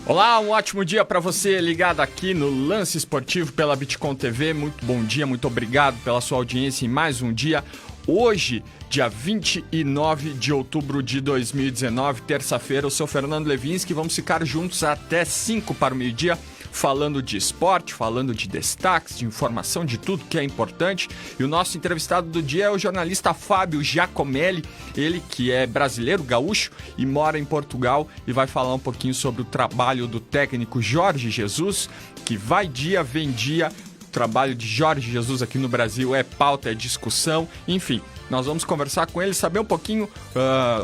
Olá, um ótimo dia para você ligado aqui no Lance Esportivo pela Bitcom TV. Muito bom dia, muito obrigado pela sua audiência em mais um dia. Hoje, dia 29 de outubro de 2019, terça-feira, eu sou Fernando Levinsky. Vamos ficar juntos até 5 para o meio-dia, falando de esporte, falando de destaques, de informação, de tudo que é importante. E o nosso entrevistado do dia é o jornalista Fábio Giacomelli, ele que é brasileiro, gaúcho e mora em Portugal, e vai falar um pouquinho sobre o trabalho do técnico Jorge Jesus, que vai dia, vem dia. O trabalho de Jorge Jesus aqui no Brasil é pauta, é discussão, enfim. Nós vamos conversar com ele, saber um pouquinho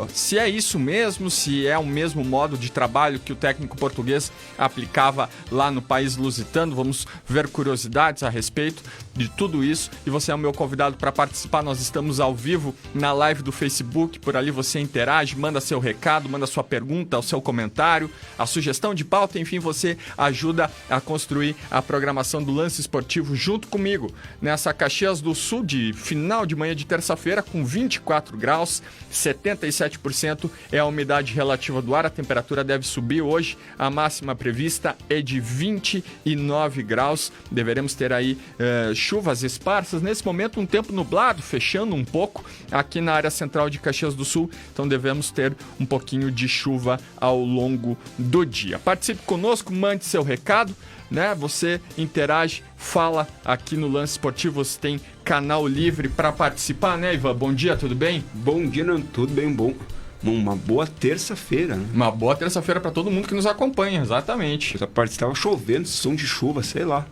se é isso mesmo, se é o mesmo modo de trabalho que o técnico português aplicava lá no país lusitano. Vamos ver curiosidades a respeito de tudo isso. E você é o meu convidado para participar. Nós estamos ao vivo na live do Facebook. Por ali você interage, manda seu recado, manda sua pergunta, o seu comentário, a sugestão de pauta. Enfim, você ajuda a construir a programação do Lance Esportivo junto comigo. Nessa Caxias do Sul de final de manhã de terça-feira, com 24 graus, 77% é a umidade relativa do ar. A temperatura deve subir hoje. A máxima prevista é de 29 graus. Deveremos ter aí chuvas esparsas. Nesse momento, um tempo nublado, fechando um pouco aqui na área central de Caxias do Sul. Então, devemos ter um pouquinho de chuva ao longo do dia. Participe conosco, mande seu recado, né? Você interage, fala aqui no Lance Esportivo. Você tem canal livre para participar, né, Ivan? Bom dia, tudo bem? Bom dia, não, tudo bem, bom. Uma boa terça-feira, né? Uma boa terça-feira para todo mundo que nos acompanha, exatamente. Essa parte estava chovendo, som de chuva, sei lá.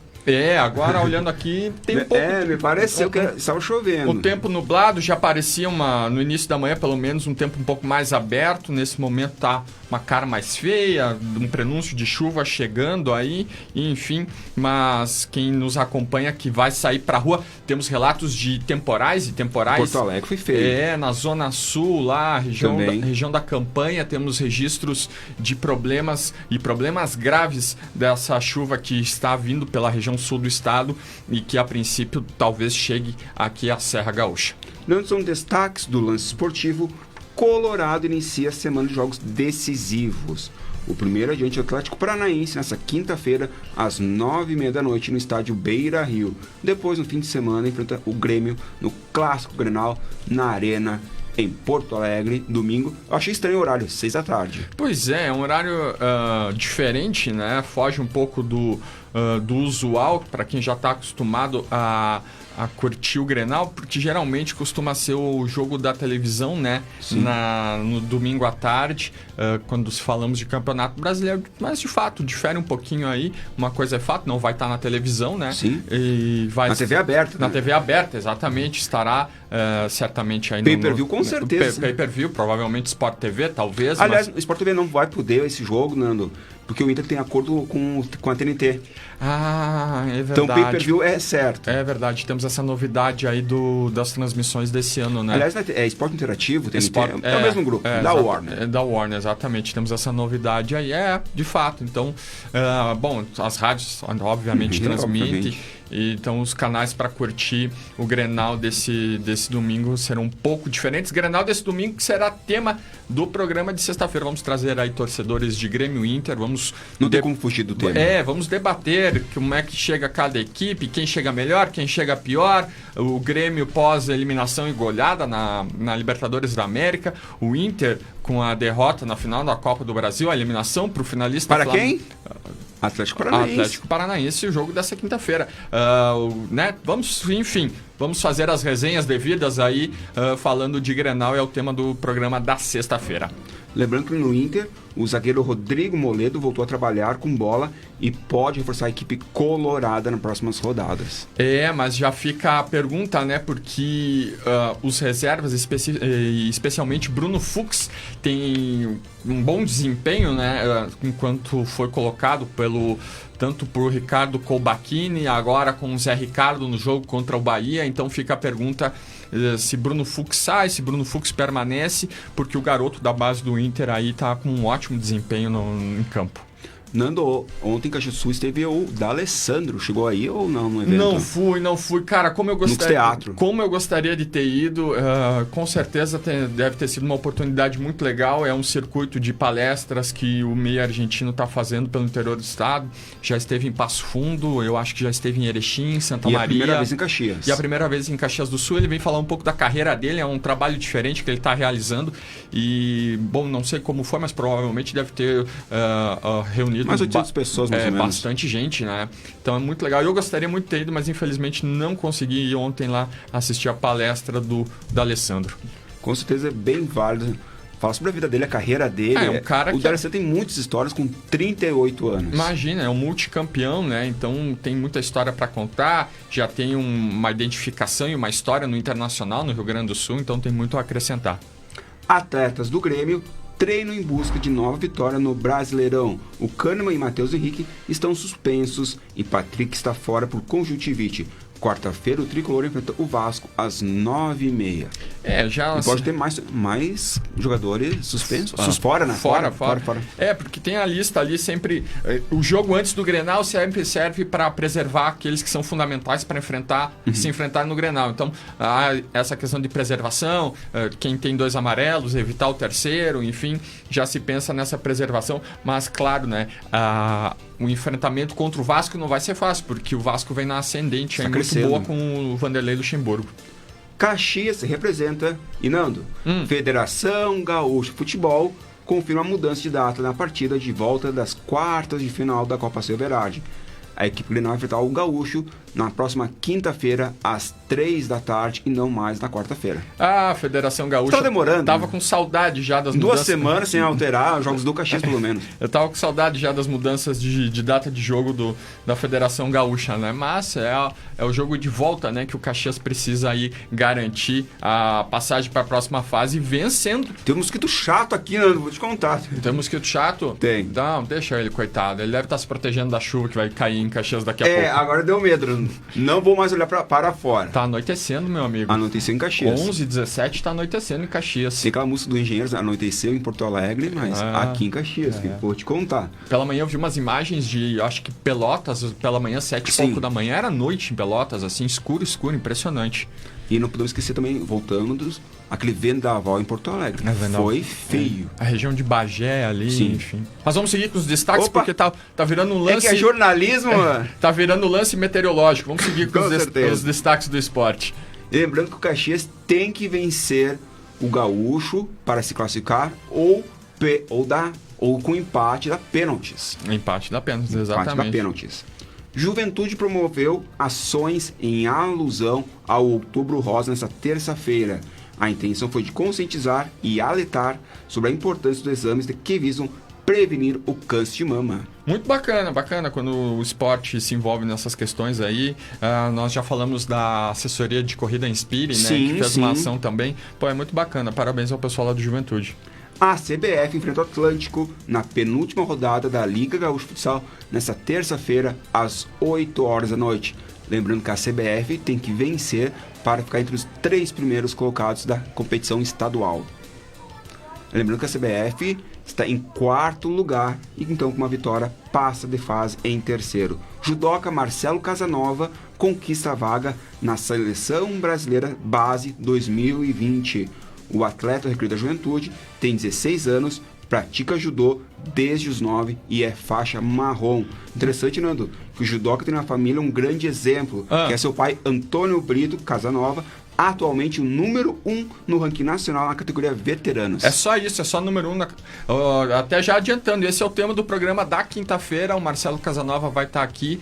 Agora olhando aqui tem um pouco... me pareceu que estava chovendo. O tempo nublado já parecia no início da manhã, pelo menos, um tempo um pouco mais aberto. Nesse momento tá uma cara mais feia, um prenúncio de chuva chegando aí, enfim. Mas quem nos acompanha que vai sair pra rua, temos relatos de temporais e temporais. Porto Alegre foi feio. Na Zona Sul, lá, região da Campanha, temos registros de problemas e problemas graves dessa chuva que está vindo pela região sul do estado e que a princípio talvez chegue aqui à Serra Gaúcha. Não são destaques do Lance Esportivo. Colorado inicia a semana de jogos decisivos. O primeiro é diante do Atlético Paranaense nessa quinta-feira às 9h30 da noite no estádio Beira-Rio. Depois, no fim de semana, enfrenta o Grêmio no Clássico Grenal na Arena em Porto Alegre, domingo. Eu achei estranho o horário, 6 da tarde. Pois é um horário diferente, né? Foge um pouco do usual, para quem já está acostumado a curtir o Grenal, porque geralmente costuma ser o jogo da televisão, né? No domingo à tarde, quando falamos de Campeonato Brasileiro. Mas, de fato, difere um pouquinho aí. Uma coisa é fato, não vai estar na televisão, né? Sim. E vai na TV aberta. Na né? TV aberta, exatamente. Estará certamente aí Pay-per-view, com certeza. Pay-per-view, provavelmente Sport TV, talvez. Aliás, o Sport TV não vai poder esse jogo, Nando, porque o Inter tem acordo com a TNT. Ah, é verdade. Então, pay-per-view é certo. É verdade, temos essa novidade aí das transmissões desse ano, né? Aliás, é Esporte Interativo, TNT, é o mesmo grupo, da Warner. É da Warner, exatamente. Temos essa novidade aí, de fato. Então, bom, as rádios, obviamente, transmitem. Obviamente. Então, os canais para curtir o Grenal desse domingo serão um pouco diferentes. Grenal desse domingo que será tema do programa de sexta-feira. Vamos trazer aí torcedores de Grêmio e Inter. Não tem como fugir do tema. Vamos debater como é que chega cada equipe, quem chega melhor, quem chega pior. O Grêmio pós-eliminação e goleada na Libertadores da América. O Inter com a derrota na final da Copa do Brasil, a eliminação para o finalista. Para quem? Atlético Paranaense, o jogo dessa quinta-feira. Né? Vamos fazer as resenhas devidas aí, falando de Grenal, é o tema do programa da sexta-feira. Lembrando que no Inter, o zagueiro Rodrigo Moledo voltou a trabalhar com bola e pode reforçar a equipe colorada nas próximas rodadas. Mas já fica a pergunta, né? Porque os reservas, especialmente Bruno Fux, tem um bom desempenho, né? Enquanto foi colocado tanto por Ricardo Colbachini, agora com o Zé Ricardo no jogo contra o Bahia. Então fica a pergunta se Bruno Fux sai, se Bruno Fux permanece, porque o garoto da base do Inter aí tá com um ótimo desempenho em campo. Nando, ontem em Caxias do Sul esteve o D'Alessandro. Chegou aí ou não no evento? Não fui. Cara, como eu gostaria de ter ido, com certeza deve ter sido uma oportunidade muito legal. É um circuito de palestras que o MEI argentino está fazendo pelo interior do estado. Já esteve em Passo Fundo, eu acho que já esteve em Erechim, Santa Maria. E a primeira vez em Caxias. E a primeira vez em Caxias do Sul. Ele vem falar um pouco da carreira dele, é um trabalho diferente que ele está realizando. E, bom, não sei como foi, mas provavelmente deve ter reunido mais 800 pessoas, mais ou menos. Bastante gente, né? Então é muito legal. Eu gostaria muito de ter ido, mas infelizmente não consegui ir ontem lá assistir a palestra do D'Alessandro. Com certeza é bem válido. Fala sobre a vida dele, a carreira dele. Um cara o D'Alessandro tem muitas histórias com 38 anos. Imagina, é um multicampeão, né? Então tem muita história para contar. Já tem uma identificação e uma história no internacional, no Rio Grande do Sul. Então tem muito a acrescentar. Atletas do Grêmio treinam em busca de nova vitória no Brasileirão. O Kahneman e Matheus Henrique estão suspensos e Patrick está fora por conjuntivite. Quarta-feira, o Tricolor enfrenta o Vasco às 9h30. E pode ter mais jogadores suspensos? Fora, né? Fora. Porque tem a lista ali sempre... O jogo antes do Grenal sempre serve para preservar aqueles que são fundamentais para se enfrentar no Grenal. Então, essa questão de preservação, quem tem 2 amarelos, evitar o terceiro, enfim, já se pensa nessa preservação. Mas, claro, né? O enfrentamento contra o Vasco não vai ser fácil, porque o Vasco vem na ascendente, muito boa com o Vanderlei Luxemburgo. Caxias se representa, e Nando, Federação Gaúcha de Futebol confirma a mudança de data na partida de volta das quartas de final da Copa Silverade. A equipe Grenal vai enfrentar o Gaúcho na próxima quinta-feira, às 15h, e não mais na quarta-feira. A Federação Gaúcha... Tá demorando. Tava com saudade já das mudanças. 2 semanas sem alterar os jogos do Caxias, pelo menos. Eu tava com saudade já das mudanças de data de jogo da Federação Gaúcha, né? Mas é o jogo de volta, né? Que o Caxias precisa aí garantir a passagem para a próxima fase vencendo. Tem um mosquito chato aqui, Nando, vou te contar. Tem um mosquito chato? Tem. Não, deixa ele, coitado. Ele deve estar se protegendo da chuva que vai cair em Caxias daqui a pouco. Agora deu medo. Não vou mais olhar para fora. Tá anoitecendo, meu amigo. Anoiteceu em Caxias. 11h17 tá anoitecendo em Caxias. Tem aquela música do Engenheiros, anoiteceu em Porto Alegre, mas aqui em Caxias, vou te contar. Pela manhã eu vi umas imagens de, acho que Pelotas, pela manhã, 7h da manhã, era noite em Pelotas, assim, escuro, impressionante. E não podemos esquecer também, voltando, aquele vendaval em Porto Alegre. Foi feio. A região de Bagé ali, enfim. Mas vamos seguir com os destaques, porque tá virando um lance... É que é jornalismo, mano. Tá virando lance meteorológico. Vamos seguir com os destaques do esporte. Lembrando que o Caxias tem que vencer o Gaúcho para se classificar ou com empate da pênaltis. Empate da pênaltis, exatamente. Empate da pênaltis. Juventude promoveu ações em alusão ao Outubro Rosa nesta terça-feira. A intenção foi de conscientizar e alertar sobre a importância dos exames que visam prevenir o câncer de mama. Muito bacana quando o esporte se envolve nessas questões aí. Nós já falamos da assessoria de corrida Inspire, né? Que fez uma ação também. É muito bacana. Parabéns ao pessoal lá do Juventude. A CBF enfrenta o Atlântico na penúltima rodada da Liga Gaúcha de Futsal nesta terça-feira, às 20h. Lembrando que a CBF tem que vencer para ficar entre os 3 primeiros colocados da competição estadual. Lembrando que a CBF está em 4º lugar e então com uma vitória passa de fase em 3º. Judoca Marcelo Casanova conquista a vaga na Seleção Brasileira Base 2020. O atleta recruta da Juventude tem 16 anos, pratica judô desde os 9 e é faixa marrom. Interessante, Nando, que o judoca tem na família um grande exemplo, que é seu pai Antônio Brito Casanova, atualmente o número 1 no ranking nacional na categoria veteranos. É só isso, é só número 1. Até já adiantando, esse é o tema do programa da quinta-feira. O Marcelo Casanova vai estar aqui.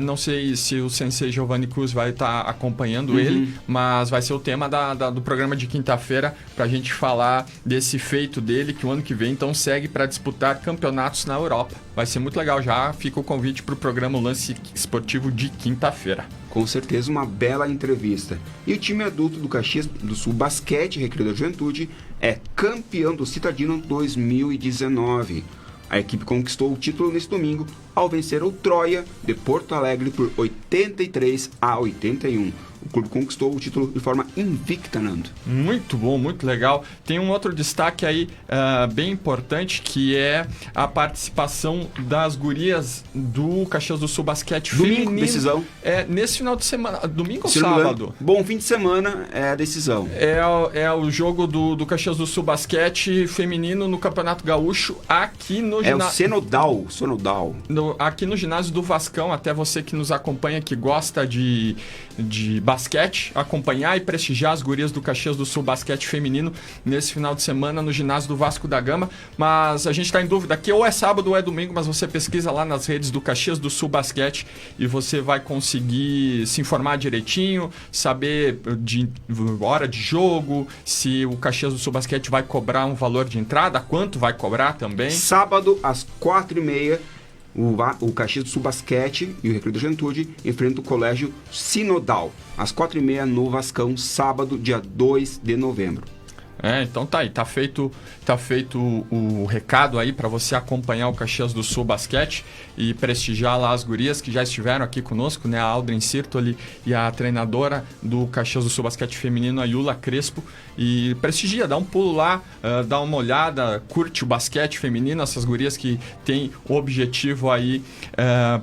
Não sei se o sensei Giovanni Cruz vai estar acompanhando ele, mas vai ser o tema do programa de quinta-feira para a gente falar desse feito dele, que o ano que vem então segue para disputar campeonatos na Europa. Vai ser muito legal, já fica o convite para o programa Lance Esportivo de quinta-feira. Com certeza uma bela entrevista. E o time adulto do Caxias do Sul Basquete Recreio da Juventude é campeão do Citadino 2019. A equipe conquistou o título neste domingo ao vencer o Troia de Porto Alegre por 83-81. o clube conquistou o título de forma invicta, Nando. Muito bom, muito legal. Tem um outro destaque aí bem importante, que é a participação das gurias do Caxias do Sul Basquete Domingo, feminino. decisão. Nesse final de semana, domingo ou Se não me engano, sábado? bom fim de semana é a decisão. É o jogo do Caxias do Sul Basquete feminino no Campeonato Gaúcho aqui no É o Sonodal. aqui no ginásio do Vascão. Até você que nos acompanha, que gosta de basquete, acompanhar e prestigiar as gurias do Caxias do Sul Basquete feminino nesse final de semana no ginásio do Vasco da Gama. Mas a gente está em dúvida aqui, ou é sábado ou é domingo, mas você pesquisa lá nas redes do Caxias do Sul Basquete e você vai conseguir se informar direitinho, saber de hora de jogo, se o Caxias do Sul Basquete vai cobrar um valor de entrada, quanto vai cobrar também. Sábado, às 4h30, o Caxias do Sul Basquete e o Recreio da Juventude enfrentam o Colégio Sinodal. Às 4h30 no Vascão, sábado, dia 2 de novembro. Então tá aí, tá feito o recado aí para você acompanhar o Caxias do Sul Basquete e prestigiar lá as gurias que já estiveram aqui conosco, né? A Aldrin Sirtoli e a treinadora do Caxias do Sul Basquete Feminino, a Yula Crespo. E prestigia, dá um pulo lá, dá uma olhada, curte o basquete feminino, essas gurias que têm o objetivo aí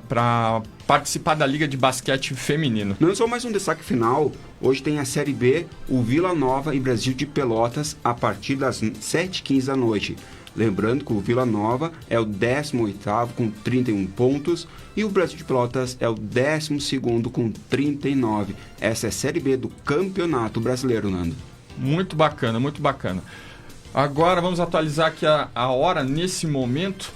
para participar da Liga de Basquete Feminino. Não só mais um destaque final, hoje tem a Série B, o Vila Nova e Brasil de Pelotas, a partir das 7h15 da noite. Lembrando que o Vila Nova é o 18º com 31 pontos e o Brasil de Pelotas é o 12º com 39. Essa é a Série B do Campeonato Brasileiro, Nando. Muito bacana, muito bacana. Agora vamos atualizar aqui a hora nesse momento.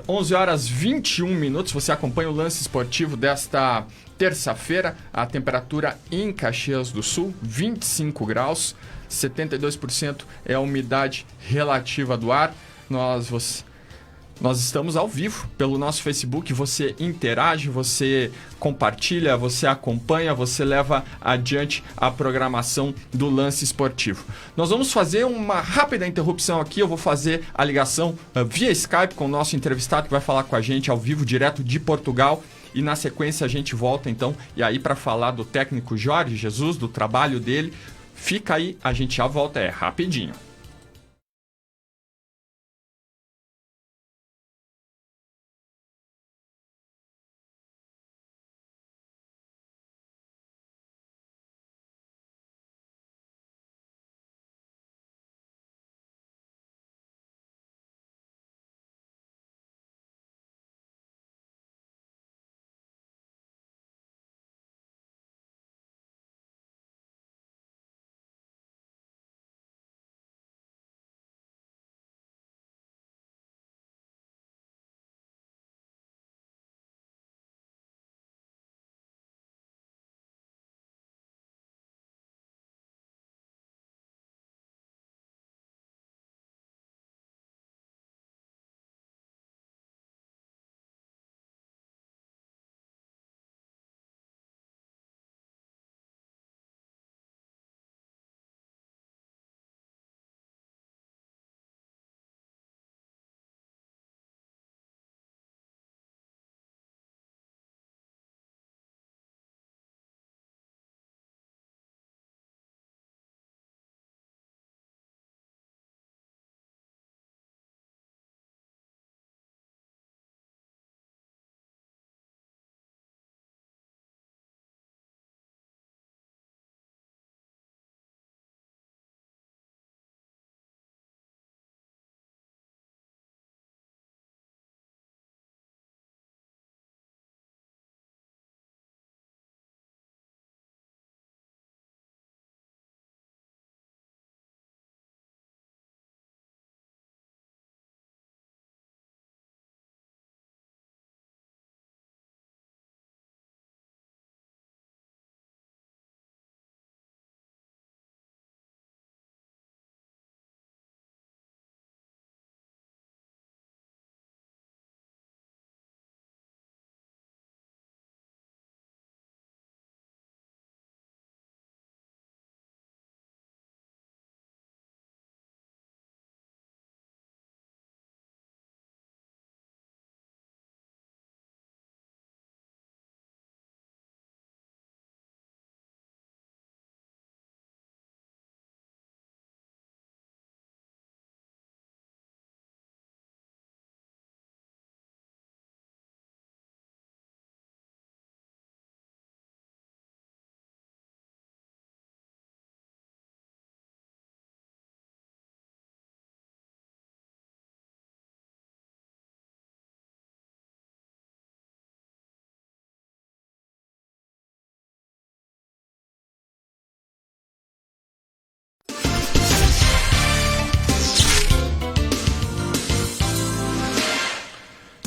11 horas 21 minutos, você acompanha o lance esportivo desta terça-feira. A temperatura em Caxias do Sul, 25 graus, 72% é a umidade relativa do ar. Nós estamos ao vivo pelo nosso Facebook, você interage, você compartilha, você acompanha, você leva adiante a programação do lance esportivo. Nós vamos fazer uma rápida interrupção aqui, eu vou fazer a ligação via Skype com o nosso entrevistado que vai falar com a gente ao vivo, direto de Portugal. E na sequência a gente volta então, e aí para falar do técnico Jorge Jesus, do trabalho dele, fica aí, a gente já volta, é rapidinho.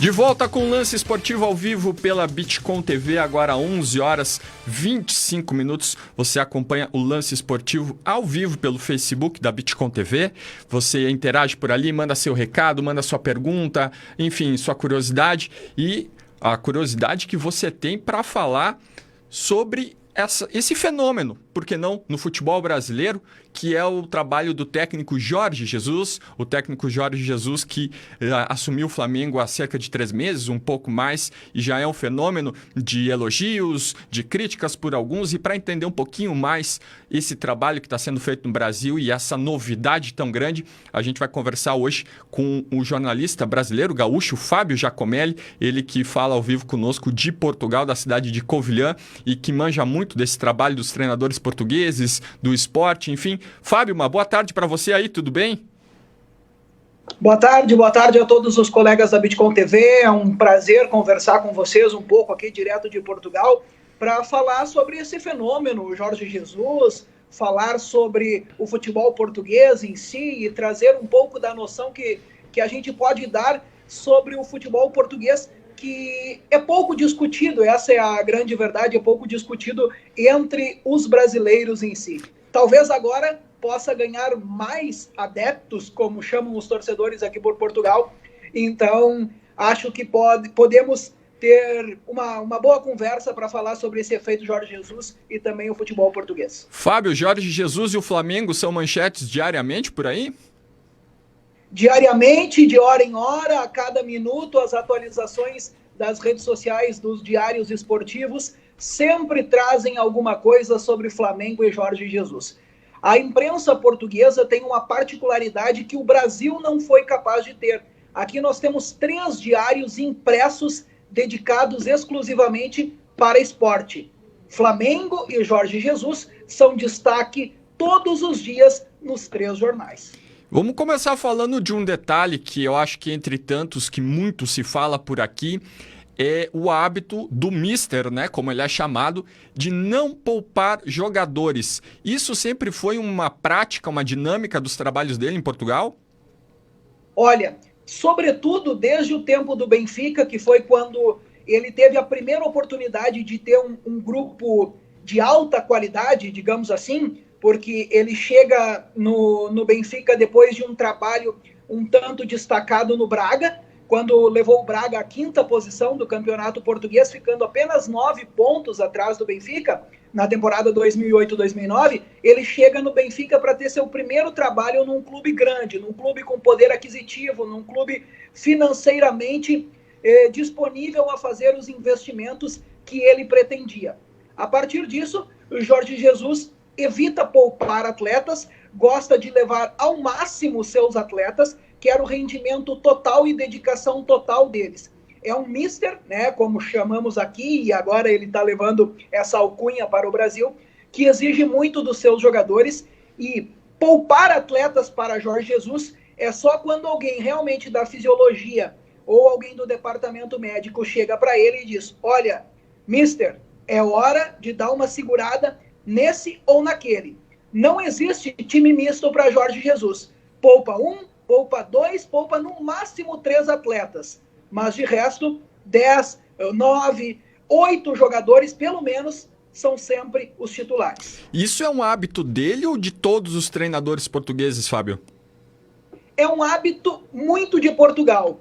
De volta com o Lance Esportivo ao vivo pela Bitcom TV, agora 11 horas 25 minutos. Você acompanha o Lance Esportivo ao vivo pelo Facebook da Bitcom TV. Você interage por ali, manda seu recado, manda sua pergunta, enfim, sua curiosidade e a curiosidade que você tem para falar sobre esse fenômeno, por que não, no futebol brasileiro, que é o trabalho do técnico Jorge Jesus, o técnico Jorge Jesus que assumiu o Flamengo há cerca de 3 meses, um pouco mais, e já é um fenômeno de elogios, de críticas por alguns, e para entender um pouquinho mais esse trabalho que está sendo feito no Brasil e essa novidade tão grande, a gente vai conversar hoje com o jornalista brasileiro gaúcho Fábio Giacomelli, ele que fala ao vivo conosco de Portugal, da cidade de Covilhã, e que manja muito desse trabalho dos treinadores portugueses, do esporte, enfim. Fábio, uma boa tarde para você aí, tudo bem? Boa tarde a todos os colegas da Bitcom TV. É um prazer conversar com vocês um pouco aqui direto de Portugal para falar sobre esse fenômeno, Jorge Jesus, falar sobre o futebol português em si e trazer um pouco da noção que a gente pode dar sobre o futebol português, que é pouco discutido, essa é a grande verdade, é pouco discutido entre os brasileiros em si. Talvez agora possa ganhar mais adeptos, como chamam os torcedores aqui por Portugal. Então, acho que podemos ter uma boa conversa para falar sobre esse efeito Jorge Jesus e também o futebol português. Fábio, Jorge Jesus e o Flamengo são manchetes diariamente por aí? Diariamente, de hora em hora, a cada minuto, as atualizações das redes sociais, dos diários esportivos, sempre trazem alguma coisa sobre Flamengo e Jorge Jesus. A imprensa portuguesa tem uma particularidade que o Brasil não foi capaz de ter. Aqui nós temos 3 diários impressos dedicados exclusivamente para esporte. Flamengo e Jorge Jesus são destaque todos os dias nos 3 jornais. Vamos começar falando de um detalhe que eu acho que entre tantos que muito se fala por aqui, é o hábito do Mister, né, como ele é chamado, de não poupar jogadores. Isso sempre foi uma prática, uma dinâmica dos trabalhos dele em Portugal? Olha, sobretudo desde o tempo do Benfica, que foi quando ele teve a primeira oportunidade de ter um grupo de alta qualidade, digamos assim, porque ele chega no Benfica depois de um trabalho um tanto destacado no Braga, quando levou o Braga à 5ª posição do campeonato português, ficando apenas 9 pontos atrás do Benfica, na temporada 2008-2009, ele chega no Benfica para ter seu primeiro trabalho num clube grande, num clube com poder aquisitivo, num clube financeiramente disponível a fazer os investimentos que ele pretendia. A partir disso, o Jorge Jesus evita poupar atletas, gosta de levar ao máximo seus atletas, quer o rendimento total e dedicação total deles. É um mister, né, como chamamos aqui, e agora ele está levando essa alcunha para o Brasil, que exige muito dos seus jogadores, e poupar atletas para Jorge Jesus é só quando alguém realmente da fisiologia ou alguém do departamento médico chega para ele e diz: olha, mister, é hora de dar uma segurada nesse ou naquele. Não existe time misto para Jorge Jesus. Poupa 1, poupa 2, poupa no máximo 3 atletas. Mas de resto, 10, 9, 8 jogadores, pelo menos, são sempre os titulares. Isso é um hábito dele ou de todos os treinadores portugueses, Fábio? É um hábito muito de Portugal.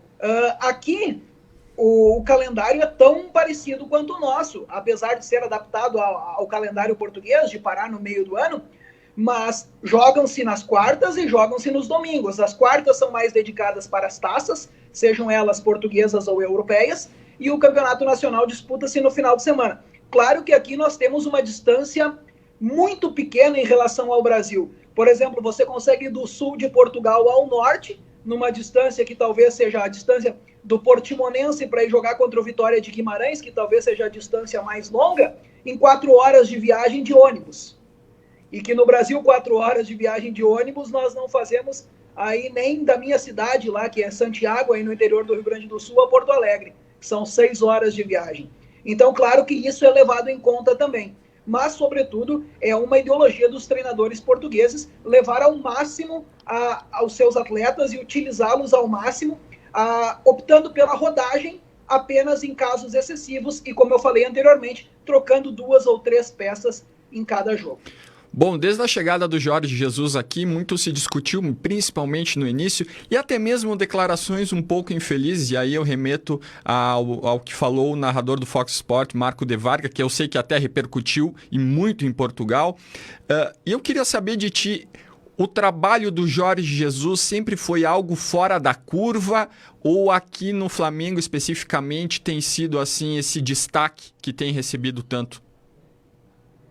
Aqui, o calendário é tão parecido quanto o nosso, apesar de ser adaptado ao calendário português, de parar no meio do ano, mas jogam-se nas quartas e jogam-se nos domingos. As quartas são mais dedicadas para as taças, sejam elas portuguesas ou europeias, e o campeonato nacional disputa-se no final de semana. Claro que aqui nós temos uma distância muito pequena em relação ao Brasil. Por exemplo, você consegue ir do sul de Portugal ao norte, numa distância que talvez seja a distância do Portimonense para ir jogar contra o Vitória de Guimarães, que talvez seja a distância mais longa, em 4 horas de viagem de ônibus. E que no Brasil, 4 horas de viagem de ônibus, nós não fazemos aí nem da minha cidade lá, que é Santiago, aí no interior do Rio Grande do Sul, a Porto Alegre. São 6 horas de viagem. Então, claro que isso é levado em conta também. Mas, sobretudo, é uma ideologia dos treinadores portugueses levar ao máximo aos seus atletas e utilizá-los ao máximo, optando pela rodagem apenas em casos excessivos e, como eu falei anteriormente, trocando 2 ou 3 peças em cada jogo. Bom, desde a chegada do Jorge Jesus aqui, muito se discutiu, principalmente no início, e até mesmo declarações um pouco infelizes, e aí eu remeto ao que falou o narrador do Fox Sport, Marco de Varga, que eu sei que até repercutiu, e muito em Portugal. E eu queria saber de ti, o trabalho do Jorge Jesus sempre foi algo fora da curva, ou aqui no Flamengo especificamente tem sido assim esse destaque que tem recebido tanto?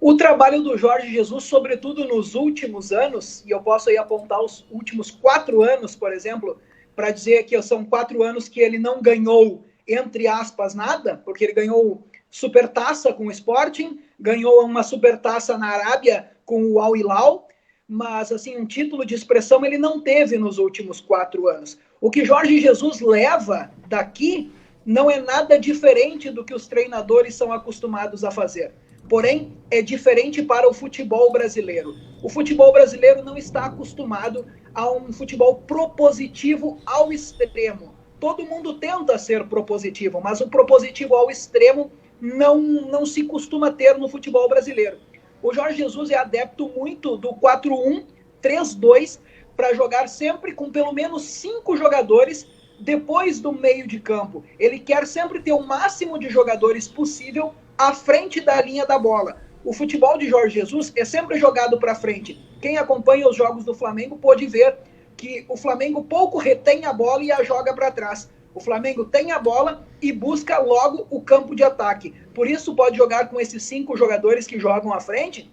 O trabalho do Jorge Jesus, sobretudo nos últimos anos, e eu posso aí apontar os últimos 4 anos, por exemplo, para dizer que são 4 anos que ele não ganhou, entre aspas, nada, porque ele ganhou supertaça com o Sporting, ganhou uma supertaça na Arábia com o Al Hilal, mas assim, um título de expressão ele não teve nos últimos 4 anos. O que Jorge Jesus leva daqui não é nada diferente do que os treinadores são acostumados a fazer. Porém, é diferente para o futebol brasileiro. O futebol brasileiro não está acostumado a um futebol propositivo ao extremo. Todo mundo tenta ser propositivo, mas o propositivo ao extremo não se costuma ter no futebol brasileiro. O Jorge Jesus é adepto muito do 4-1-3-2 para jogar sempre com pelo menos 5 jogadores depois do meio de campo. Ele quer sempre ter o máximo de jogadores possível à frente da linha da bola. O futebol de Jorge Jesus é sempre jogado para frente. Quem acompanha os jogos do Flamengo pode ver que o Flamengo pouco retém a bola e a joga para trás. O Flamengo tem a bola e busca logo o campo de ataque. Por isso pode jogar com esses 5 jogadores que jogam à frente,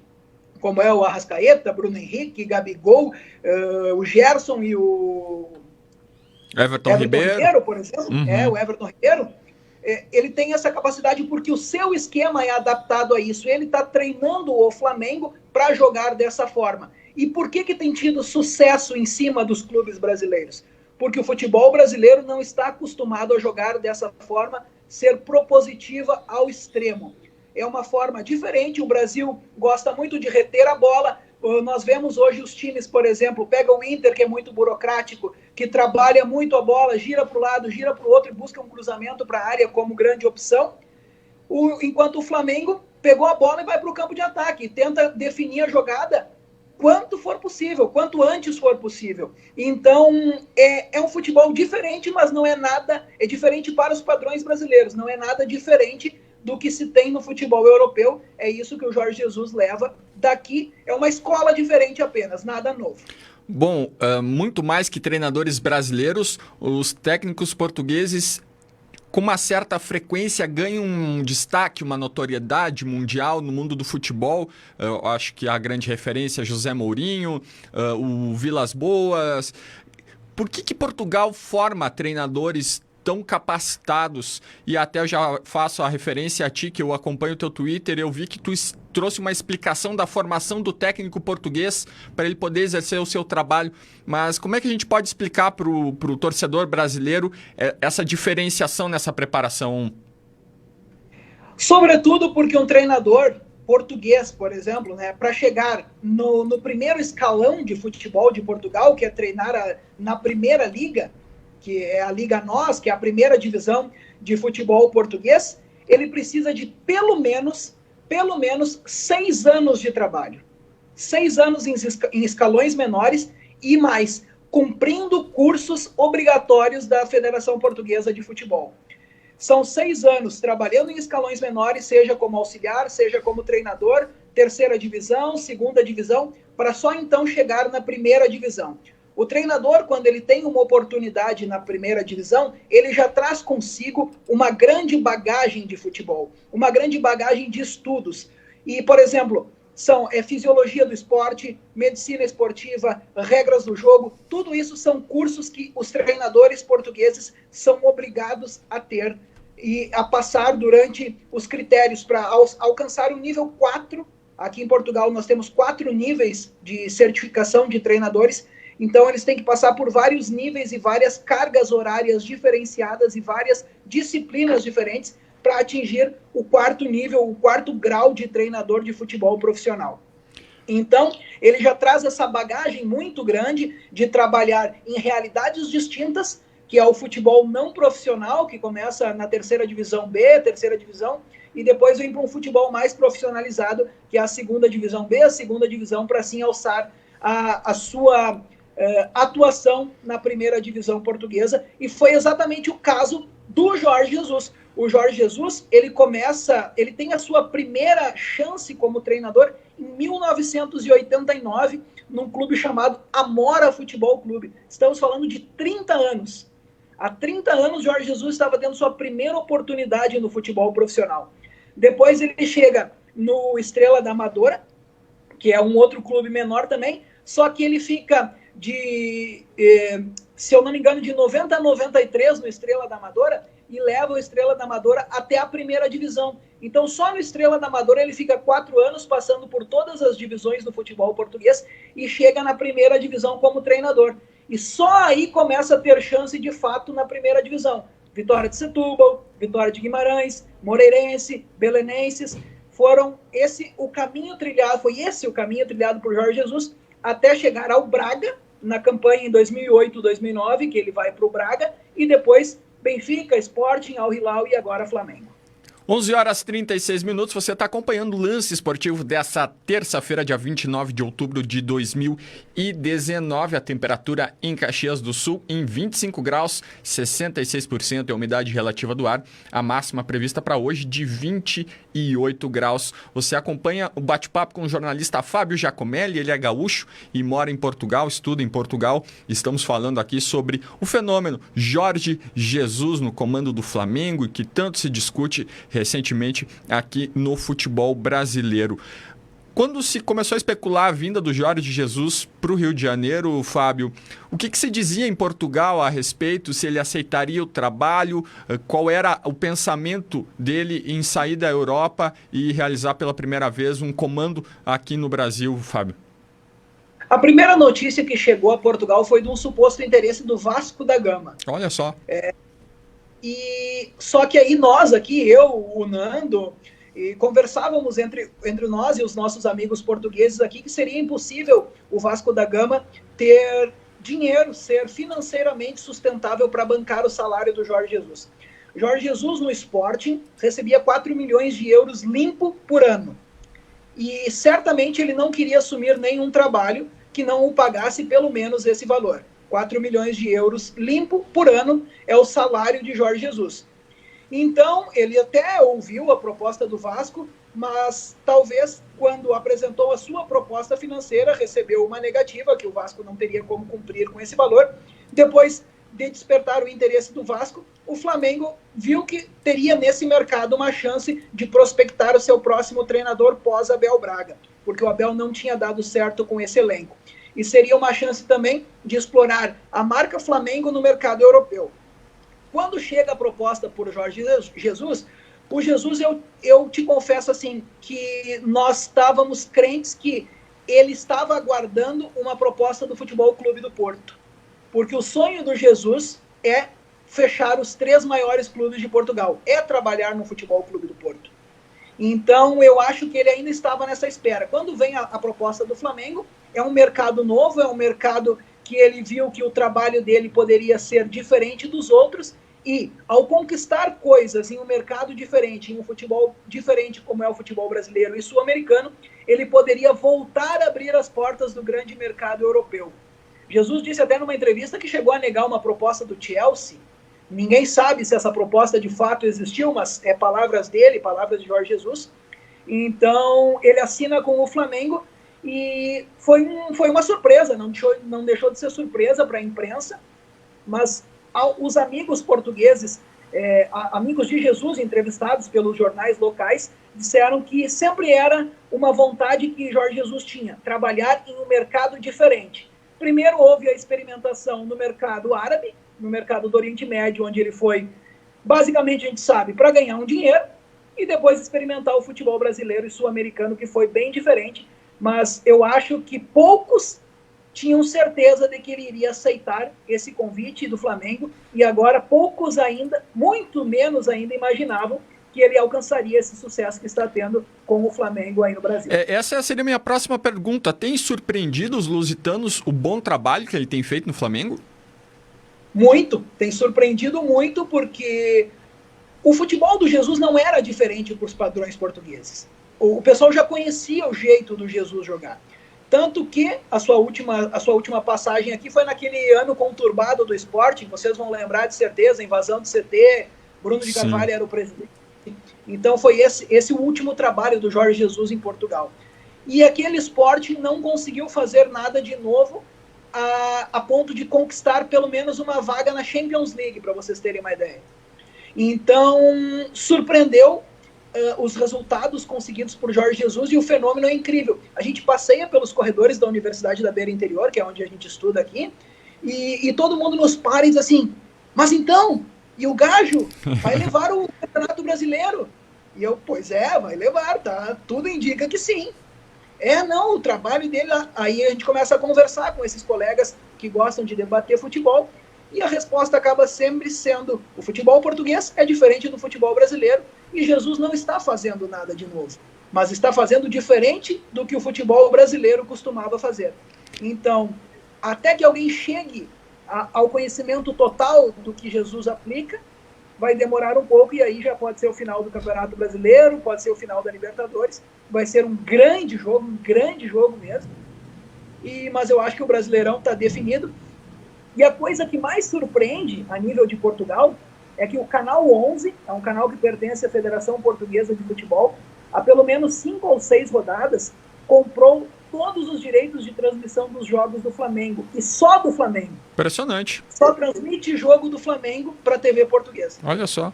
como é o Arrascaeta, Bruno Henrique, Gabigol, o Gerson e o Everton Ribeiro, por exemplo. O Everton Ribeiro. Ele tem essa capacidade porque o seu esquema é adaptado a isso. Ele está treinando o Flamengo para jogar dessa forma. E por que tem tido sucesso em cima dos clubes brasileiros? Porque o futebol brasileiro não está acostumado a jogar dessa forma, ser propositiva ao extremo. É uma forma diferente. O Brasil gosta muito de reter a bola. Nós vemos hoje os times, por exemplo, pega o Inter, que é muito burocrático, que trabalha muito a bola, gira para o lado, gira para o outro e busca um cruzamento para a área como grande opção. Enquanto o Flamengo pegou a bola e vai para o campo de ataque e tenta definir a jogada quanto for possível, quanto antes for possível. Então, é um futebol diferente, mas não é nada, é diferente para os padrões brasileiros, não é nada diferente do que se tem no futebol europeu. É isso que o Jorge Jesus leva daqui. É uma escola diferente apenas, nada novo. Bom, muito mais que treinadores brasileiros, os técnicos portugueses com uma certa frequência ganham um destaque, uma notoriedade mundial no mundo do futebol. Eu acho que a grande referência é José Mourinho, o Vilas Boas. Por que Portugal forma treinadores tão capacitados? E até eu já faço a referência a ti, que eu acompanho o teu Twitter, eu vi que tu trouxe uma explicação da formação do técnico português para ele poder exercer o seu trabalho. Mas como é que a gente pode explicar para o torcedor brasileiro essa diferenciação nessa preparação? Sobretudo porque um treinador português, por exemplo, né, para chegar no primeiro escalão de futebol de Portugal, que é treinar na Primeira Liga, que é a Liga NOS, que é a primeira divisão de futebol português, ele precisa de pelo menos 6 anos de trabalho. 6 anos em escalões menores e mais, cumprindo cursos obrigatórios da Federação Portuguesa de Futebol. São 6 anos trabalhando em escalões menores, seja como auxiliar, seja como treinador, terceira divisão, segunda divisão, para só então chegar na primeira divisão. O treinador, quando ele tem uma oportunidade na primeira divisão, ele já traz consigo uma grande bagagem de futebol, uma grande bagagem de estudos. E, por exemplo, são fisiologia do esporte, medicina esportiva, regras do jogo, tudo isso são cursos que os treinadores portugueses são obrigados a ter e a passar durante os critérios para alcançar o nível 4. Aqui em Portugal nós temos 4 níveis de certificação de treinadores. Então, eles têm que passar por vários níveis e várias cargas horárias diferenciadas e várias disciplinas diferentes para atingir o 4º nível, o 4º grau de treinador de futebol profissional. Então, ele já traz essa bagagem muito grande de trabalhar em realidades distintas, que é o futebol não profissional, que começa na terceira divisão B, terceira divisão, e depois vem para um futebol mais profissionalizado, que é a segunda divisão B, a segunda divisão, para assim alçar a sua atuação na primeira divisão portuguesa, e foi exatamente o caso do Jorge Jesus. O Jorge Jesus, ele tem a sua primeira chance como treinador em 1989, num clube chamado Amora Futebol Clube. Estamos falando de 30 anos. Há 30 anos, Jorge Jesus estava tendo sua primeira oportunidade no futebol profissional. Depois ele chega no Estrela da Amadora, que é um outro clube menor também, só que ele fica se eu não me engano, de 90 a 93 no Estrela da Amadora, e leva o Estrela da Amadora até a primeira divisão. Então, só no Estrela da Amadora ele fica 4 anos passando por todas as divisões do futebol português e chega na primeira divisão como treinador. E só aí começa a ter chance de fato na primeira divisão. Vitória de Setúbal, Vitória de Guimarães, Moreirense, Belenenses, foi esse o caminho trilhado por Jorge Jesus até chegar ao Braga, na campanha em 2008, 2009, que ele vai para o Braga, e depois Benfica, Sporting, Al Hilal e agora Flamengo. 11 horas 36 minutos, você está acompanhando o Lance Esportivo dessa terça-feira, dia 29 de outubro de 2019. A temperatura em Caxias do Sul em 25 graus, 66% é a umidade relativa do ar. A máxima prevista para hoje de 28 graus. Você acompanha o bate-papo com o jornalista Fábio Giacomelli, ele é gaúcho e mora em Portugal, estuda em Portugal. Estamos falando aqui sobre o fenômeno Jorge Jesus no comando do Flamengo e que tanto se discute recentemente aqui no futebol brasileiro. Quando se começou a especular a vinda do Jorge Jesus para o Rio de Janeiro, Fábio, o que se dizia em Portugal a respeito, se ele aceitaria o trabalho, qual era o pensamento dele em sair da Europa e realizar pela primeira vez um comando aqui no Brasil, Fábio? A primeira notícia que chegou a Portugal foi de um suposto interesse do Vasco da Gama. Olha só. E só que aí nós aqui, eu, o Nando, e conversávamos entre nós e os nossos amigos portugueses aqui que seria impossível o Vasco da Gama ter dinheiro, ser financeiramente sustentável para bancar o salário do Jorge Jesus. Jorge Jesus no Sporting recebia 4 milhões de euros limpo por ano. E certamente ele não queria assumir nenhum trabalho que não o pagasse pelo menos esse valor. 4 milhões de euros limpo por ano é o salário de Jorge Jesus. Então, ele até ouviu a proposta do Vasco, mas talvez quando apresentou a sua proposta financeira, recebeu uma negativa, que o Vasco não teria como cumprir com esse valor. Depois de despertar o interesse do Vasco, o Flamengo viu que teria nesse mercado uma chance de prospectar o seu próximo treinador pós-Abel Braga, porque o Abel não tinha dado certo com esse elenco. E seria uma chance também de explorar a marca Flamengo no mercado europeu. Quando chega a proposta por Jorge Jesus, o Jesus, eu te confesso assim, que nós estávamos crentes que ele estava aguardando uma proposta do Futebol Clube do Porto. Porque o sonho do Jesus é fechar os 3 maiores clubes de Portugal, é trabalhar no Futebol Clube do Porto. Então, eu acho que ele ainda estava nessa espera. Quando vem a proposta do Flamengo, é um mercado novo, é um mercado que ele viu que o trabalho dele poderia ser diferente dos outros e, ao conquistar coisas em um mercado diferente, em um futebol diferente como é o futebol brasileiro e sul-americano, ele poderia voltar a abrir as portas do grande mercado europeu. Jesus disse até numa entrevista que chegou a negar uma proposta do Chelsea. Ninguém sabe se essa proposta de fato existiu, mas é palavras dele, palavras de Jorge Jesus. Então, ele assina com o Flamengo e foi uma surpresa, não deixou de ser surpresa para a imprensa, mas os amigos portugueses, amigos de Jesus entrevistados pelos jornais locais, disseram que sempre era uma vontade que Jorge Jesus tinha, trabalhar em um mercado diferente. Primeiro houve a experimentação no mercado árabe, no mercado do Oriente Médio, onde ele foi, basicamente a gente sabe, para ganhar um dinheiro, e depois experimentar o futebol brasileiro e sul-americano, que foi bem diferente, mas eu acho que poucos tinham certeza de que ele iria aceitar esse convite do Flamengo, e agora poucos ainda, muito menos ainda, imaginavam que ele alcançaria esse sucesso que está tendo com o Flamengo aí no Brasil. Essa seria a minha próxima pergunta. Tem surpreendido os lusitanos o bom trabalho que ele tem feito no Flamengo? Muito, tem surpreendido muito, porque o futebol do Jesus não era diferente para os padrões portugueses. O pessoal já conhecia o jeito do Jesus jogar. Tanto que a sua última passagem aqui foi naquele ano conturbado do Sporting, vocês vão lembrar de certeza, invasão do CT, Bruno de Carvalho era o presidente. Então foi esse o último trabalho do Jorge Jesus em Portugal. E aquele Sporting não conseguiu fazer nada de novo a ponto de conquistar pelo menos uma vaga na Champions League, para vocês terem uma ideia. Então, surpreendeu os resultados conseguidos por Jorge Jesus, e o fenômeno é incrível. A gente passeia pelos corredores da Universidade da Beira Interior, que é onde a gente estuda aqui, e todo mundo nos para e diz assim, mas então, e o Gajo vai levar o Campeonato Brasileiro? E eu, pois é, vai levar, tá? Tudo indica que sim. Não, o trabalho dele, aí a gente começa a conversar com esses colegas que gostam de debater futebol, e a resposta acaba sempre sendo, o futebol português é diferente do futebol brasileiro, e Jesus não está fazendo nada de novo, mas está fazendo diferente do que o futebol brasileiro costumava fazer. Então, até que alguém chegue ao conhecimento total do que Jesus aplica, vai demorar um pouco, e aí já pode ser o final do Campeonato Brasileiro, pode ser o final da Libertadores, vai ser um grande jogo mesmo, mas eu acho que o Brasileirão está definido. E a coisa que mais surpreende a nível de Portugal é que o Canal 11, é um canal que pertence à Federação Portuguesa de Futebol, há pelo menos 5 ou 6 rodadas, comprou todos os direitos de transmissão dos jogos do Flamengo, e só do Flamengo. Impressionante. Só transmite jogo do Flamengo para a TV portuguesa. Olha só.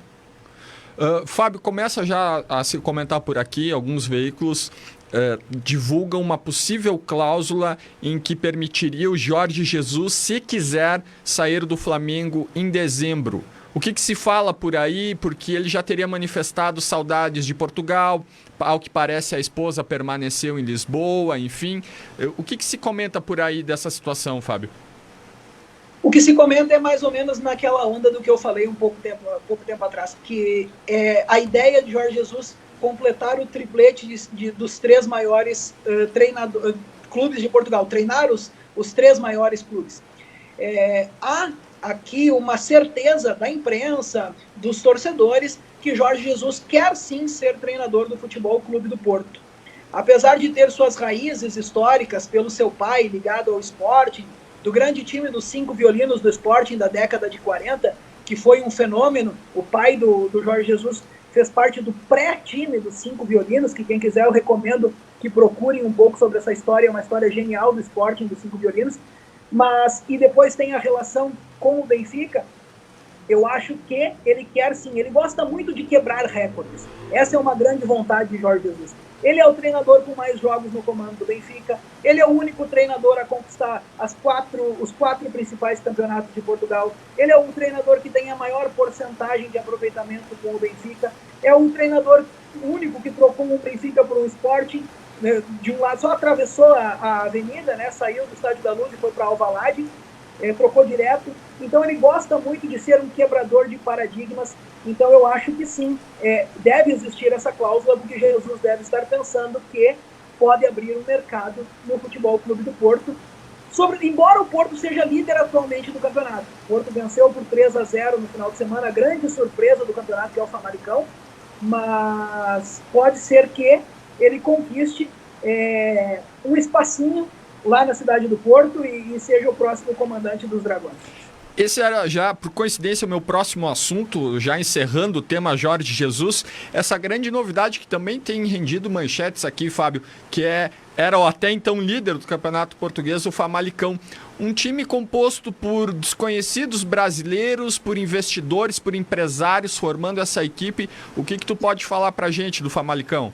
Fábio, começa já a se comentar por aqui, alguns veículos divulgam uma possível cláusula em que permitiria o Jorge Jesus, se quiser, sair do Flamengo em dezembro. O que se fala por aí? Porque ele já teria manifestado saudades de Portugal, ao que parece a esposa permaneceu em Lisboa, enfim. O que se comenta por aí dessa situação, Fábio? O que se comenta é mais ou menos naquela onda do que eu falei pouco tempo atrás, que é a ideia de Jorge Jesus completar o triplete dos 3 maiores clubes de Portugal, treinar os 3 maiores clubes. Há aqui uma certeza da imprensa, dos torcedores, que Jorge Jesus quer sim ser treinador do Futebol Clube do Porto. Apesar de ter suas raízes históricas pelo seu pai ligado ao Sporting, do grande time dos 5 violinos do Sporting da década de 40, que foi um fenômeno, o pai do Jorge Jesus fez parte do pré-time dos 5 violinos, que quem quiser eu recomendo que procurem um pouco sobre essa história, é uma história genial do Sporting dos 5 violinos, e depois tem a relação com o Benfica. Eu acho que ele quer sim, ele gosta muito de quebrar recordes, essa é uma grande vontade de Jorge Jesus. Ele é o treinador com mais jogos no comando do Benfica, ele é o único treinador a conquistar os 4 principais campeonatos de Portugal, ele é o treinador que tem a maior porcentagem de aproveitamento com o Benfica, é um treinador único que trocou o Benfica por um Sporting, né, de um lado, só atravessou a avenida, né, saiu do Estádio da Luz e foi para Alvalade, trocou direto. Então ele gosta muito de ser um quebrador de paradigmas. Então eu acho que sim, deve existir essa cláusula, porque Jesus deve estar pensando que pode abrir um mercado no Futebol Clube do Porto. Embora o Porto seja líder atualmente do campeonato, o Porto venceu por 3-0 no final de semana, a grande surpresa do campeonato, que é o Famalicão, mas pode ser que ele conquiste um espacinho lá na cidade do Porto e seja o próximo comandante dos Dragões. Esse era já, por coincidência, o meu próximo assunto, já encerrando o tema Jorge Jesus, essa grande novidade que também tem rendido manchetes aqui, Fábio, que era o até então líder do Campeonato Português, o Famalicão. Um time composto por desconhecidos brasileiros, por investidores, por empresários formando essa equipe. O que tu pode falar pra gente do Famalicão?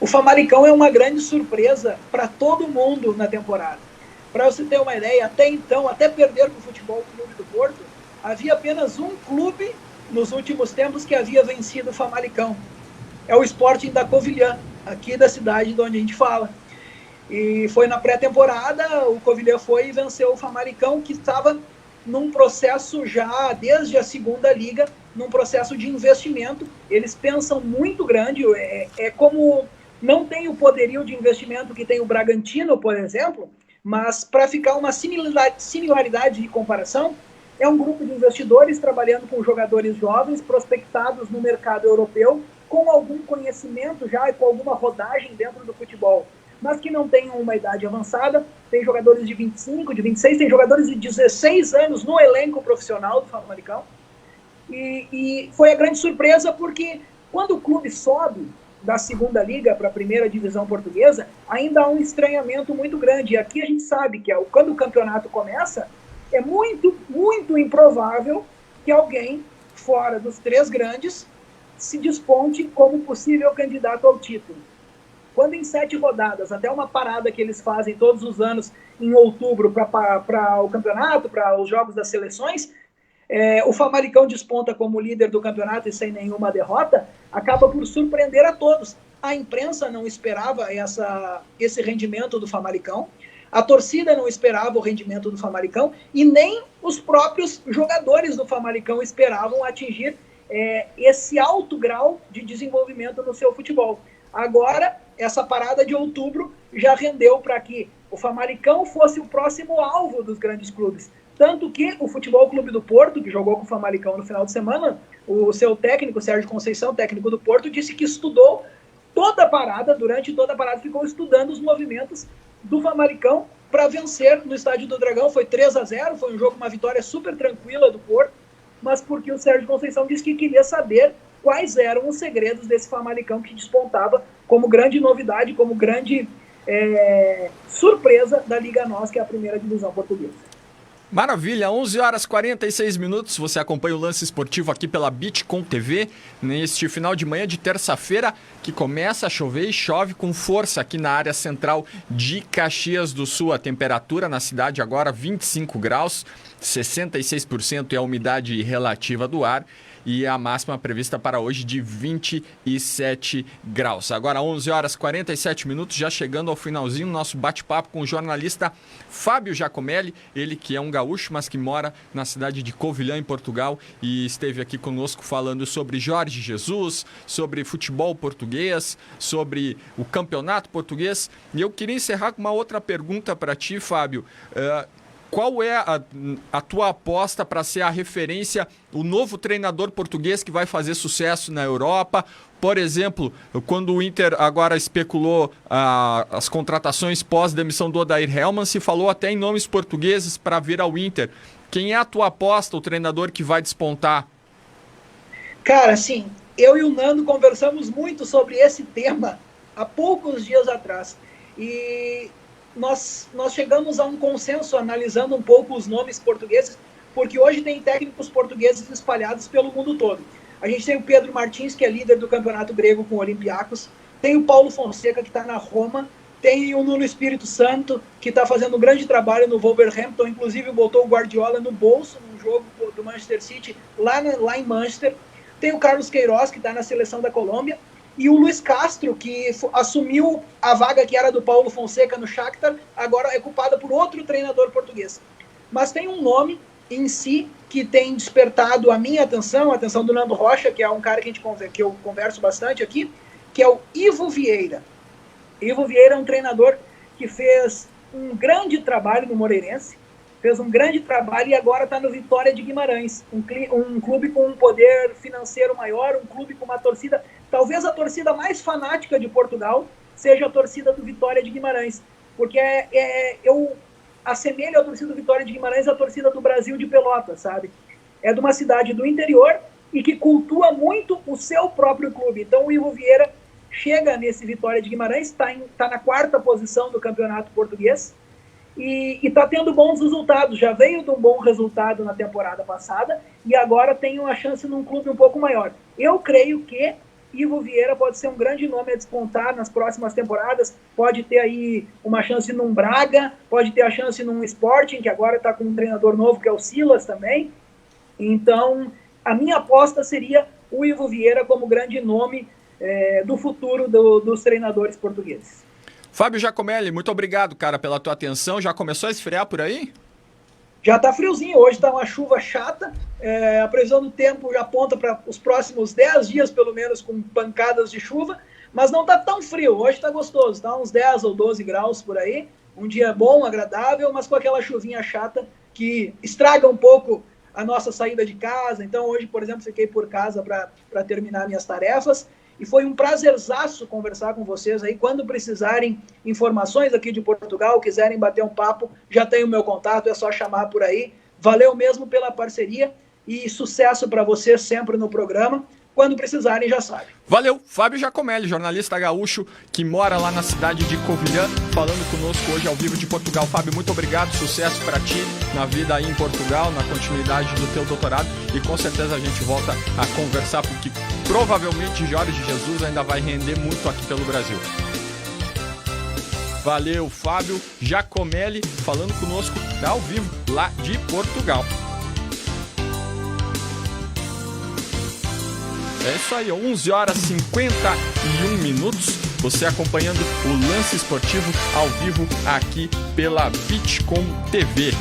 O Famalicão é uma grande surpresa para todo mundo na temporada. Para você ter uma ideia, até então, até perder para o Futebol Clube do Porto, havia apenas um clube nos últimos tempos que havia vencido o Famalicão. É o Sporting da Covilhã, aqui da cidade de onde a gente fala. E foi na pré-temporada, o Covilhã foi e venceu o Famalicão, que estava num processo já, desde a segunda liga, num processo de investimento. Eles pensam muito grande, como não tem o poderio de investimento que tem o Bragantino, por exemplo, mas para ficar uma similaridade de comparação, é um grupo de investidores trabalhando com jogadores jovens, prospectados no mercado europeu, com algum conhecimento já e com alguma rodagem dentro do futebol, mas que não tenham uma idade avançada. Tem jogadores de 25, de 26, tem jogadores de 16 anos no elenco profissional do Famalicão. E foi a grande surpresa porque quando o clube sobe da segunda liga para a primeira divisão portuguesa, ainda há um estranhamento muito grande. E aqui a gente sabe que quando o campeonato começa, é muito, muito improvável que alguém fora dos três grandes se desponte como possível candidato ao título. Quando em 7 rodadas, até uma parada que eles fazem todos os anos em outubro para o campeonato, para os jogos das seleções, o Famalicão desponta como líder do campeonato e sem nenhuma derrota, acaba por surpreender a todos. A imprensa não esperava esse rendimento do Famalicão, a torcida não esperava o rendimento do Famalicão e nem os próprios jogadores do Famalicão esperavam atingir esse alto grau de desenvolvimento no seu futebol. Agora, essa parada de outubro já rendeu para que o Famalicão fosse o próximo alvo dos grandes clubes. Tanto que o Futebol Clube do Porto, que jogou com o Famalicão no final de semana, o seu técnico, Sérgio Conceição, técnico do Porto, disse que estudou durante toda a parada, ficou estudando os movimentos do Famalicão para vencer no Estádio do Dragão. Foi 3-0, foi um jogo, uma vitória super tranquila do Porto, mas porque o Sérgio Conceição disse que queria saber quais eram os segredos desse Famalicão que despontava como grande novidade, como grande surpresa da Liga NOS, que é a primeira divisão portuguesa. Maravilha, 11h46, você acompanha o Lance Esportivo aqui pela Bitcom TV, neste final de manhã de terça-feira, que começa a chover e chove com força aqui na área central de Caxias do Sul. A temperatura na cidade agora 25 graus, 66% é a umidade relativa do ar e a máxima prevista para hoje de 27 graus. Agora 11h47, já chegando ao finalzinho, nosso bate-papo com o jornalista Fábio Giacomelli, ele que é um gaúcho, mas que mora na cidade de Covilhã, em Portugal, e esteve aqui conosco falando sobre Jorge Jesus, sobre futebol português, sobre o campeonato português. E eu queria encerrar com uma outra pergunta para ti, Fábio. Qual é a tua aposta para ser a referência, o novo treinador português que vai fazer sucesso na Europa? Por exemplo, quando o Inter agora especulou as contratações pós-demissão do Odair Hellmann, se falou até em nomes portugueses para vir ao Inter. Quem é a tua aposta, o treinador que vai despontar? Cara, sim, eu e o Nando conversamos muito sobre esse tema há poucos dias atrás. E nós chegamos a um consenso analisando um pouco os nomes portugueses, porque hoje tem técnicos portugueses espalhados pelo mundo todo. A gente tem o Pedro Martins, que é líder do campeonato grego com o Olympiacos, tem o Paulo Fonseca, que está na Roma, tem o Nuno Espírito Santo, que está fazendo um grande trabalho no Wolverhampton, inclusive botou o Guardiola no bolso num jogo do Manchester City, lá em Manchester. Tem o Carlos Queiroz, que está na seleção da Colômbia, e o Luiz Castro, que assumiu a vaga que era do Paulo Fonseca no Shakhtar, agora é ocupada por outro treinador português. Mas tem um nome em si que tem despertado a minha atenção, a atenção do Nando Rocha, que é um cara que eu converso bastante aqui, que é o Ivo Vieira. Ivo Vieira é um treinador que fez um grande trabalho no Moreirense, fez um grande trabalho e agora está no Vitória de Guimarães, um clube com um poder financeiro maior, um clube com uma torcida, talvez a torcida mais fanática de Portugal seja a torcida do Vitória de Guimarães, porque eu assemelho a torcida do Vitória de Guimarães à torcida do Brasil de Pelotas, sabe? É de uma cidade do interior e que cultua muito o seu próprio clube. Então o Ivo Vieira chega nesse Vitória de Guimarães, está na 4ª posição do campeonato português, e está tendo bons resultados. Já veio de um bom resultado na temporada passada e agora tem uma chance num clube um pouco maior. Eu creio que Ivo Vieira pode ser um grande nome a despontar nas próximas temporadas, pode ter aí uma chance num Braga, pode ter a chance num Sporting, que agora está com um treinador novo, que é o Silas também. Então, a minha aposta seria o Ivo Vieira como grande nome do futuro dos treinadores portugueses. Fábio Giacomelli, muito obrigado, cara, pela tua atenção. Já começou a esfriar por aí? Já está friozinho, hoje está uma chuva chata, a previsão do tempo já aponta para os próximos 10 dias, pelo menos, com pancadas de chuva, mas não está tão frio, hoje está gostoso, está uns 10 ou 12 graus por aí, um dia bom, agradável, mas com aquela chuvinha chata que estraga um pouco a nossa saída de casa. Então hoje, por exemplo, fiquei por casa para terminar minhas tarefas. E foi um prazerzaço conversar com vocês aí. Quando precisarem informações aqui de Portugal, quiserem bater um papo, já tem o meu contato, é só chamar por aí. Valeu mesmo pela parceria e sucesso para vocês sempre no programa. Quando precisarem, já sabem. Valeu, Fábio Giacomelli, jornalista gaúcho que mora lá na cidade de Covilhã, falando conosco hoje ao vivo de Portugal. Fábio, muito obrigado, sucesso para ti na vida aí em Portugal, na continuidade do teu doutorado, e com certeza a gente volta a conversar, porque provavelmente Jorge Jesus ainda vai render muito aqui pelo Brasil. Valeu, Fábio Giacomelli, falando conosco ao vivo lá de Portugal. É isso aí, 11 horas e 51 minutos, você acompanhando o Lance Esportivo ao vivo aqui pela Bitcom TV.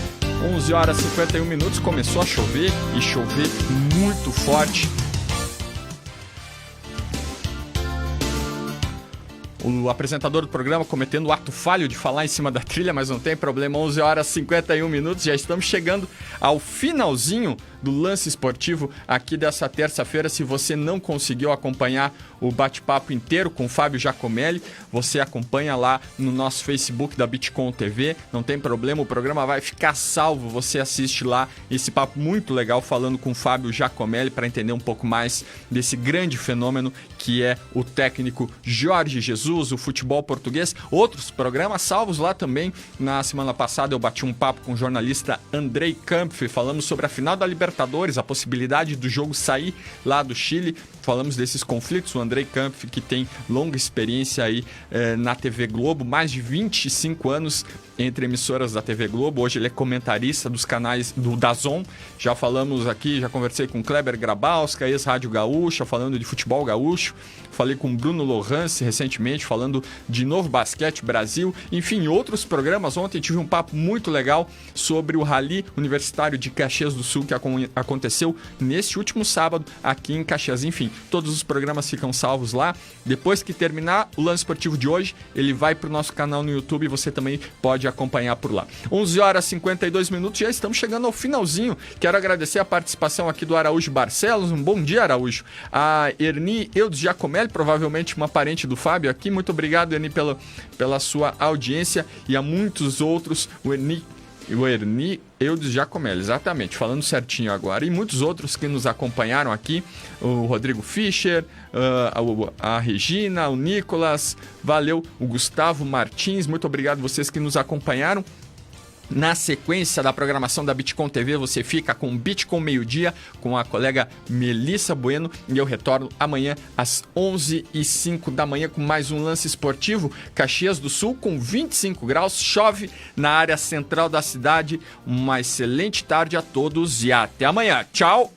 11 horas e 51 minutos, começou a chover e chover muito forte. O apresentador do programa cometendo o ato falho de falar em cima da trilha, mas não tem problema, 11 horas e 51 minutos, já estamos chegando ao finalzinho do Lance Esportivo aqui dessa terça-feira. Se você não conseguiu acompanhar o bate-papo inteiro com o Fábio Giacomelli, você acompanha lá no nosso Facebook da Bitcom TV, não tem problema, o programa vai ficar salvo, você assiste lá esse papo muito legal falando com o Fábio Giacomelli para entender um pouco mais desse grande fenômeno que é o técnico Jorge Jesus, o futebol português. Outros programas salvos lá também. Na semana passada eu bati um papo com o jornalista Andrei Kampf, falamos sobre a final da Libertadores, a possibilidade do jogo sair lá do Chile. Falamos desses conflitos. O Andrei Kampf, que tem longa experiência aí na TV Globo, mais de 25 anos entre emissoras da TV Globo. Hoje ele é comentarista dos canais do DAZN. Já falamos aqui, já conversei com Kleber Grabowska, ex-Rádio Gaúcha, falando de futebol gaúcho. Falei com Bruno Lohance recentemente, falando de Novo Basquete Brasil. Enfim, outros programas. Ontem tive um papo muito legal sobre o Rally Universitário de Caxias do Sul, que aconteceu neste último sábado aqui em Caxias. Enfim, todos os programas ficam salvos lá. Depois que terminar o Lance Esportivo de hoje, ele vai para o nosso canal no YouTube e você também pode acompanhar por lá. 11 horas e 52 minutos, já estamos chegando ao finalzinho. Quero agradecer a participação aqui do Araújo Barcelos. Um bom dia, Araújo. A Erni Eudes Giacomelli, provavelmente uma parente do Fábio aqui. Muito obrigado, Erni, pela sua audiência, e a muitos outros. O Erni Eudes Giacomelli, exatamente, falando certinho agora. E muitos outros que nos acompanharam aqui. O Rodrigo Fischer, a Regina, o Nicolas, valeu, o Gustavo Martins, muito obrigado vocês que nos acompanharam. Na sequência da programação da Bitcom TV, você fica com Bitcom Meio-Dia, com a colega Melissa Bueno, e eu retorno amanhã às 11h05 da manhã com mais um Lance Esportivo. Caxias do Sul com 25 graus, chove na área central da cidade. Uma excelente tarde a todos e até amanhã. Tchau!